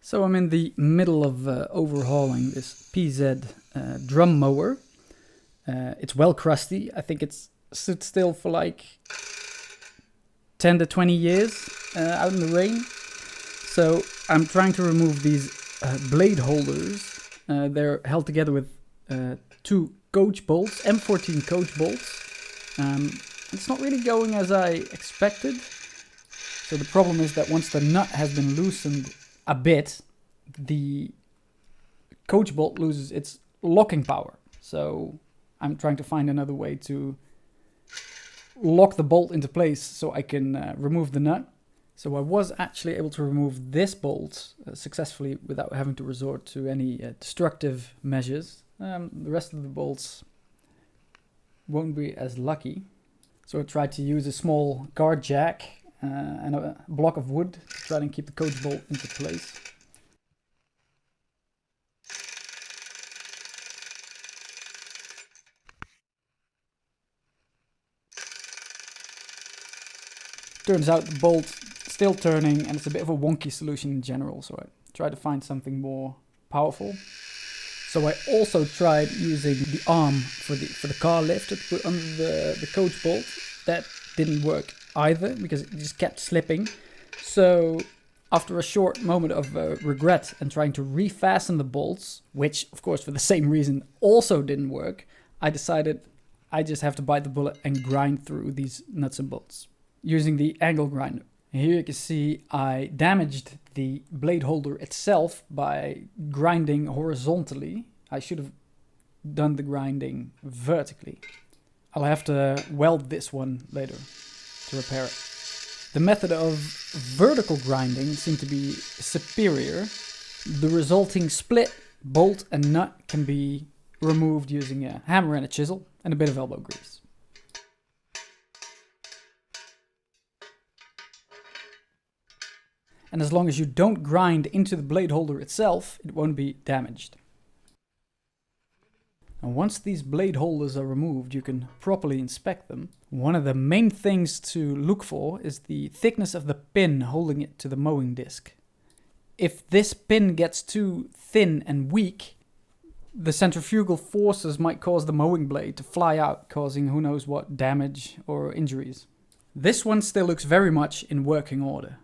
So I'm in the middle of overhauling this PZ drum mower. It's well crusty. I think it's stood still for like 10 to 20 years out in the rain. So I'm trying to remove these blade holders. They're held together with two coach bolts, M14 coach bolts. It's not really going as I expected. So the problem is that once the nut has been loosened a bit, the coach bolt loses its locking power. So I'm trying to find another way to lock the bolt into place so I can remove the nut. So I was actually able to remove this bolt successfully without having to resort to any destructive measures. The rest of the bolts won't be as lucky. So I tried to use a small guard jack and a block of wood to try and keep the coach bolt into place. Turns out the bolt's still turning and it's a bit of a wonky solution in general, so I tried to find something more powerful. So I also tried using the arm for the car lift to put under the coach bolt. That didn't work either because it just kept slipping. So after a short moment of regret and trying to refasten the bolts, which of course for the same reason also didn't work, I decided I just have to bite the bullet and grind through these nuts and bolts using the angle grinder. Here you can see I damaged the blade holder itself by grinding horizontally. I should have done the grinding vertically. I'll have to weld this one later to repair it. The method of vertical grinding seemed to be superior. The resulting split, bolt and nut can be removed using a hammer and a chisel and a bit of elbow grease. And as long as you don't grind into the blade holder itself, it won't be damaged. And once these blade holders are removed, you can properly inspect them. One of the main things to look for is the thickness of the pin holding it to the mowing disc. If this pin gets too thin and weak, the centrifugal forces might cause the mowing blade to fly out, causing who knows what damage or injuries. This one still looks very much in working order.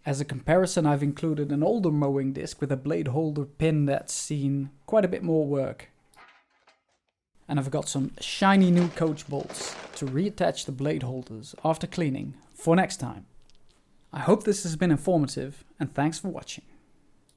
As a comparison, I've included an older mowing disc with a blade holder pin that's seen quite a bit more work. And I've got some shiny new coach bolts to reattach the blade holders after cleaning for next time. I hope this has been informative and thanks for watching.